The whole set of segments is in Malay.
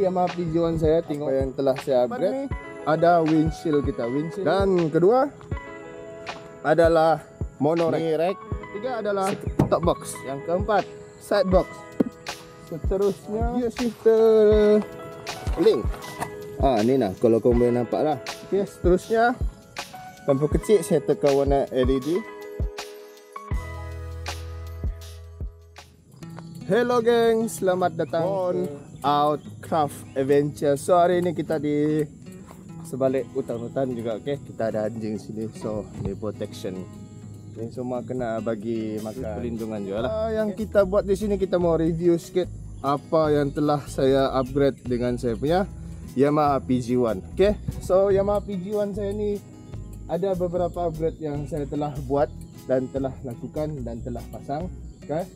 Yamaha PJ1 saya. Tengok yang telah saya upgrade. Ada windshield kita, dan kedua adalah mono rack. Ketiga adalah top box. Yang keempat side box. Seterusnya gear shifter link. Ni nah, kalau kau boleh nampak lah. Okay, seterusnya lampu kecil saya tekan warna LED. Hello geng, selamat datang on Outcraft Adventure. So hari ini kita di sebalik hutan-hutan juga, okay? Kita ada anjing sini, so ini protection. Ini semua kena bagi makan, perlindungan juga lah. Yang kita buat di sini, kita mau review sikit apa yang telah saya upgrade dengan saya punya Yamaha PJ1. Okay, so Yamaha PJ1 saya ni ada beberapa upgrade yang saya telah buat dan telah lakukan dan telah pasang. Okay,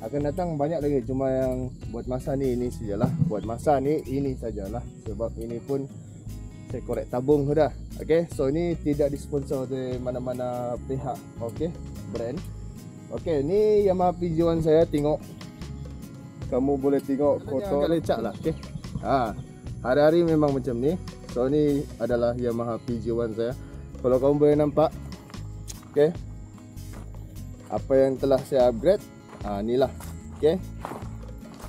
akan datang banyak lagi, cuma yang buat masa ni ini sajalah. Buat masa ni ini sajalah, sebab ini pun saya korek tabung sudah. Okay, so ini tidak disponsor oleh mana-mana pihak, okay, brand. Okay, ni Yamaha PJ1 saya. Tengok, kamu boleh tengok foto lecak lah. Okay, hari-hari memang macam ni. So ni adalah Yamaha PJ1 saya. Kalau kamu boleh nampak, okay, apa yang telah saya upgrade, inilah. Okay,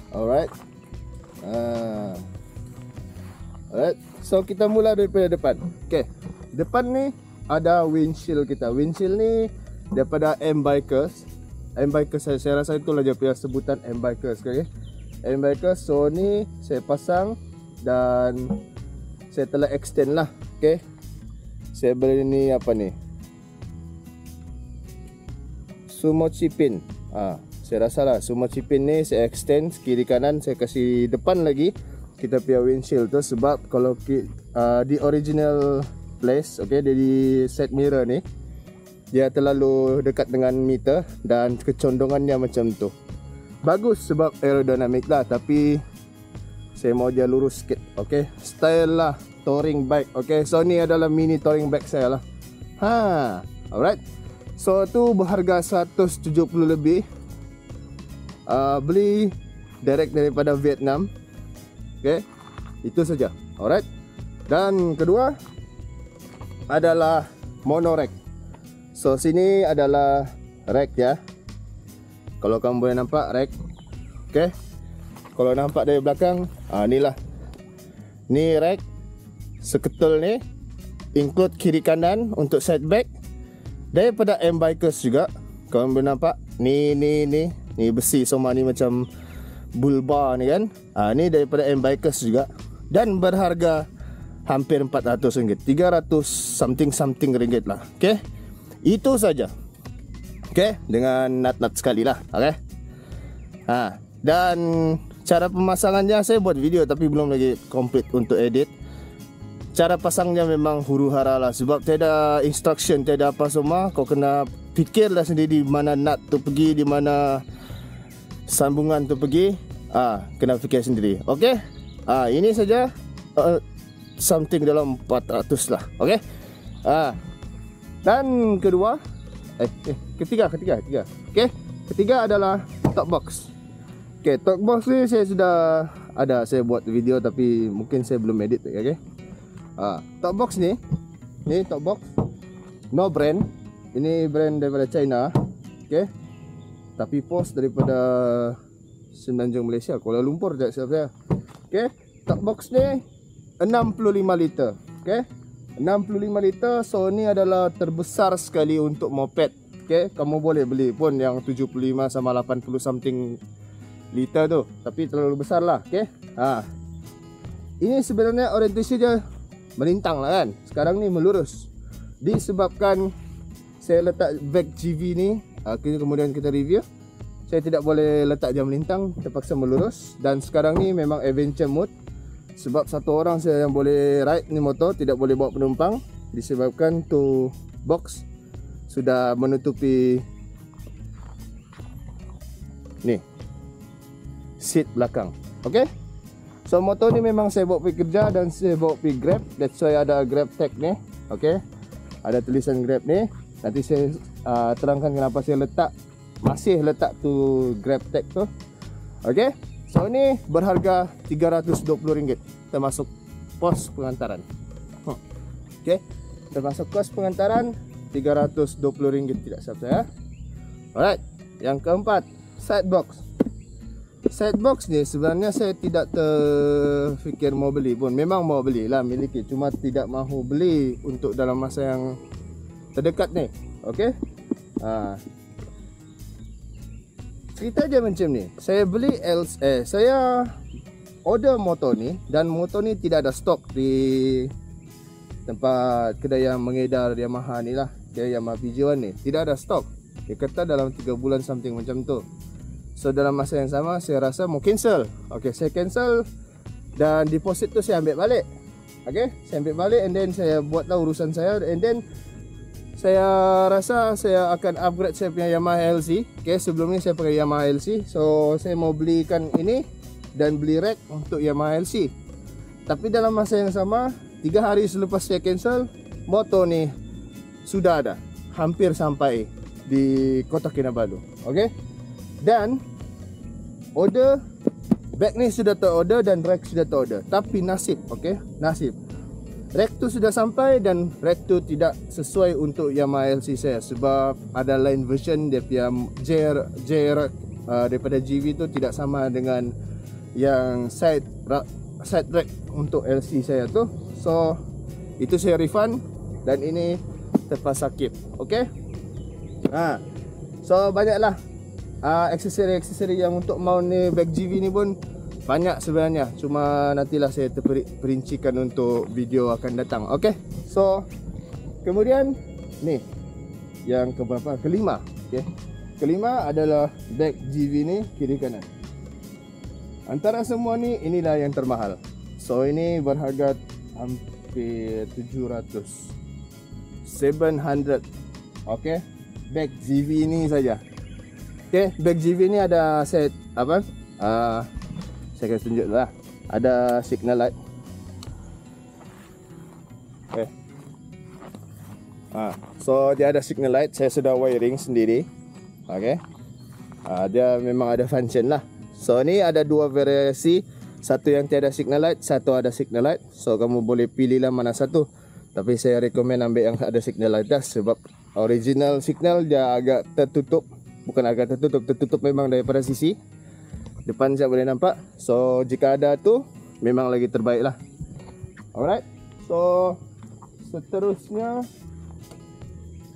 alright. Alright, so kita mula daripada depan. Okay, depan ni ada windshield kita. Windshield ni daripada M-Bikers. M-Bikers saya rasa itulah dia punya sebutan, M-Bikers. Okay, M-Bikers. So ni saya pasang dan saya telah extend lah. Okay, saya beli ni apa ni, Sumo Chipin. Saya rasa lah Sumo Chipin ni saya extend kiri kanan, saya kasih depan lagi kita punya windshield tu. Sebab kalau di original place, okay, di set mirror ni dia terlalu dekat dengan meter dan kecondongannya macam tu. Bagus sebab aerodynamic lah, tapi saya mau dia lurus sikit. Okay, style lah touring bike. Okay, so ni adalah mini touring bike saya lah. Alright, so tu berharga 170 lebih. Beli direct daripada Vietnam. Okay, itu saja. Alright, dan kedua adalah mono rack. So sini adalah rack ya. Kalau kamu boleh nampak rack. Okay, kalau nampak dari belakang, inilah. Ni rack seketul ni, include kiri kanan untuk side back. Daripada M-Bikers juga. Kamu boleh nampak, ni besi semua ni macam bulba ni kan. Ni daripada M-Bikers juga. Dan berharga hampir RM400, 300 something ringgit lah. Okay, itu saja. Okay, dengan nat-nat sekali lah. Okay, dan cara pemasangannya saya buat video tapi belum lagi komplit untuk edit. Cara pasangnya memang huru hara lah, sebab tiada instruction, tiada apa semua. Kau kena fikirlah sendiri di mana nut tu pergi, di mana sambungan tu pergi. Kena fikir sendiri. Okay, ini saja. Something dalam 400 lah. Okay, dan kedua, ketiga. Okay, ketiga adalah top box. Okay, top box ni saya sudah ada, saya buat video tapi mungkin saya belum edit. Okay, top box ni top box no brand. Ini brand daripada China. Okay, tapi post daripada Semenanjung Malaysia, Kuala Lumpur tak silap saya. Okay, top box ni 65 liter. Okay, 65 liter. So ni adalah terbesar sekali untuk moped. Okay, kamu boleh beli pun yang 75 sama 80 something liter tu, tapi terlalu besar lah. Okay, ini sebenarnya orientasi dia melintang lah kan. Sekarang ni melurus, disebabkan saya letak bag GV ni. Kemudian kita review, saya tidak boleh letak dia melintang, terpaksa melurus. Dan sekarang ni memang adventure mode, sebab satu orang saya yang boleh ride ni motor, tidak boleh bawa penumpang, disebabkan tu box sudah menutupi ni seat belakang. Okay, so motor ni memang saya bawa pergi kerja dan saya bawa pergi Grab. That's why ada Grab tag ni. Okay, ada tulisan Grab ni. Nanti saya terangkan kenapa saya masih letak tu Grab tag tu. Okay, So ini berharga RM320 termasuk pos pengantaran. Okey, termasuk kos pengantaran RM320 tidak salah saya. Alright, yang keempat, side box. Side box ni sebenarnya saya tidak terfikir mau beli pun. Memang mau belilah, miliki, cuma tidak mahu beli untuk dalam masa yang terdekat ni. Okey. Cerita je macam ni. Saya beli saya order motor ni dan motor ni tidak ada stok di tempat kedai yang mengedar Yamaha ni lah. Okay, Yamaha PJ1 ni tidak ada stok. Dia kata dalam 3 bulan something macam tu. So dalam masa yang sama saya rasa mau cancel. Okay, saya cancel dan deposit tu saya ambil balik. Okay, saya ambil balik and then saya buatlah urusan saya and then saya rasa saya akan upgrade saya punya Yamaha LC. Okay, sebelum ni saya pakai Yamaha LC. So saya mau belikan ini dan beli rack untuk Yamaha LC. Tapi dalam masa yang sama 3 hari selepas saya cancel, motor ni sudah ada, hampir sampai di Kota Kinabalu. Okay, dan order bag ni sudah terorder dan rack sudah terorder. Tapi nasib, okay, nasib rack tu sudah sampai dan rack tu tidak sesuai untuk Yamaha LC saya. Sebab ada lain version dia punya J rack daripada GV tu tidak sama dengan yang side rack untuk LC saya tu. So itu saya refund dan ini terpaksa keep. Okay, so banyaklah aksesori-aksesori yang untuk mount ni bag GV ni pun banyak sebenarnya. Cuma nantilah saya terperincikan untuk video akan datang. Okay, so kemudian ni yang keberapa? Kelima. Okay, kelima adalah bag GV ni kiri kanan. Antara semua ni inilah yang termahal. So ini berharga hampir 700. Okay, bag GV ni saja. Okay, bag GV ni ada set apa? Saya akan tunjuk lah. Ada signal light. Okay. So dia ada signal light. Saya sudah wiring sendiri. Okay. Dia memang ada function lah. So ni ada dua variasi. Satu yang tiada signal light, satu ada signal light. So kamu boleh pilih lah mana satu. Tapi saya rekomen ambil yang ada signal light dah. Sebab original signal dia agak tertutup. Bukan agak tertutup, tertutup memang daripada sisi depan saya boleh nampak. So jika ada tu memang lagi terbaik lah. Alright, so seterusnya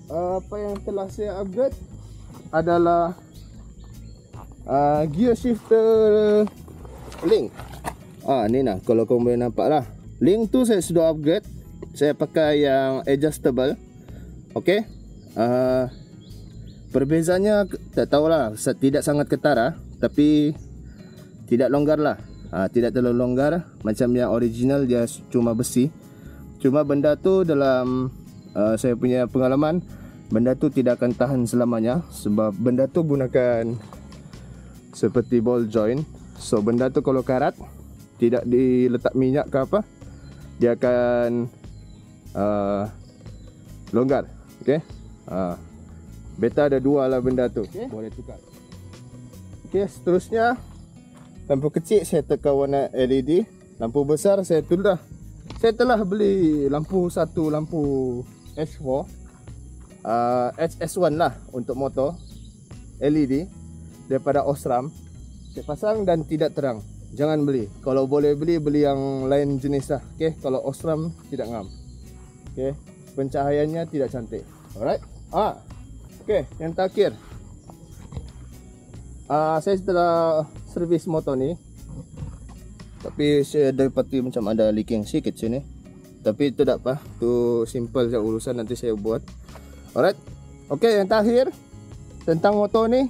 apa yang telah saya upgrade adalah gear shifter link. Ni nah, kalau kamu boleh nampak lah, link tu saya sudah upgrade. Saya pakai yang adjustable. Okay, perbezaannya tak tahulah, tidak sangat ketara tapi tidak longgar lah. Tidak terlalu longgar macam yang original, dia cuma besi. Cuma benda tu dalam saya punya pengalaman, benda tu tidak akan tahan selamanya. Sebab benda tu gunakan seperti ball joint. So benda tu kalau karat, tidak diletak minyak ke apa, dia akan longgar. Okay, beta ada dua lah benda tu. Okay, boleh tukar. Okay, seterusnya lampu kecil saya tekan warna LED. Lampu besar saya telah beli lampu satu, lampu H4 HS1 lah untuk motor LED daripada Osram. Saya pasang dan tidak terang. Jangan beli. Kalau boleh beli yang lain jenis lah. Okay, kalau Osram tidak ngam. Okay, pencahayaannya tidak cantik. Alright. Okay, yang terakhir, saya setelah servis motor ni, tapi saya dapati macam ada leaking sikit sini. Tapi itu tak apa, tu simple saja urusan, nanti saya buat. Alright. Okay, yang terakhir tentang motor ni,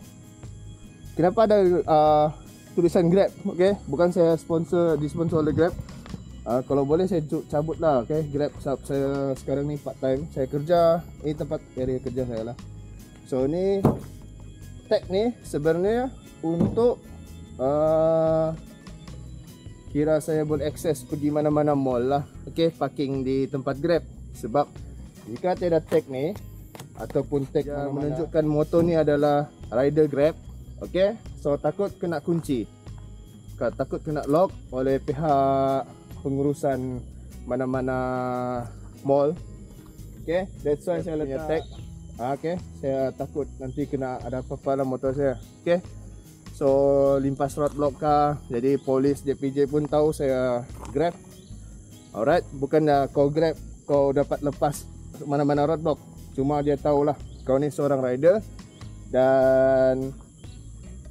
kenapa ada tulisan Grab? Okay, bukan saya disponsor oleh Grab. Kalau boleh saya cabut lah. Okay, Grab saya sekarang ni part time. Saya kerja, ini tempat area kerja saya lah. So ni tag ni sebenarnya untuk kira saya boleh akses pergi mana-mana mall lah. Okay, parking di tempat Grab. Sebab jika tiada tag ni ataupun tag yang menunjukkan motor ni adalah rider Grab, okay, so takut kena kunci. takut kena lock oleh pihak pengurusan mana-mana mall. Okay, that's why saya letak tag. Okay, saya takut nanti kena ada apa-apa dalam motor saya. Okay, so limpas roadblock kah, jadi polis JPJ pun tahu saya Grab. Alright, bukan kau Grab kau dapat lepas mana-mana roadblock, cuma dia tahulah kau ni seorang rider. Dan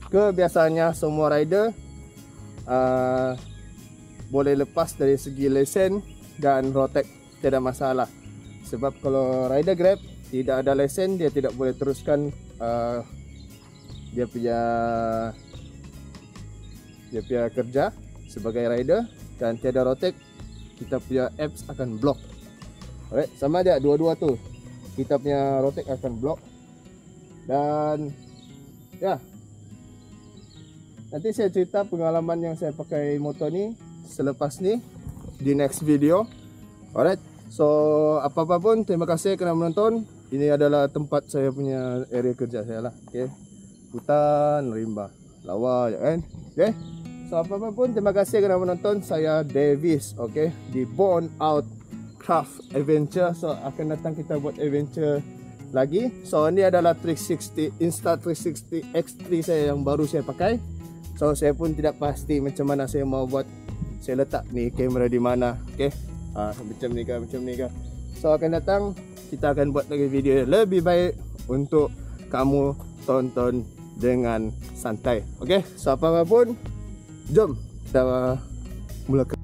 kebiasaannya semua rider boleh lepas dari segi lesen dan road tax, tidak masalah. Sebab kalau rider Grab tidak ada lesen, dia tidak boleh teruskan dia punya kerja sebagai rider. Dan tiada road tax, kita punya apps akan block. Alright, sama dia dua-dua tu, kita punya road tax akan block. Dan ya, nanti saya cerita pengalaman yang saya pakai motor ni selepas ni di next video. Alright, so apa-apa pun terima kasih kerana menonton. Ini adalah tempat saya punya area kerja saya lah. Okay, hutan rimba lawa je kan. Okay, so apa-apa pun terima kasih kerana menonton. Saya Davis, okay, di Born Out Craft Adventure. So akan datang kita buat adventure lagi. So ini adalah 360 Insta360 X3 saya yang baru saya pakai. So saya pun tidak pasti macam mana saya mau buat. Saya letak ni kamera di mana. Okay, macam ni kah. So akan datang kita akan buat lagi video yang lebih baik untuk kamu tonton dengan santai. Okay, so apa-apa pun jom kita mulakan.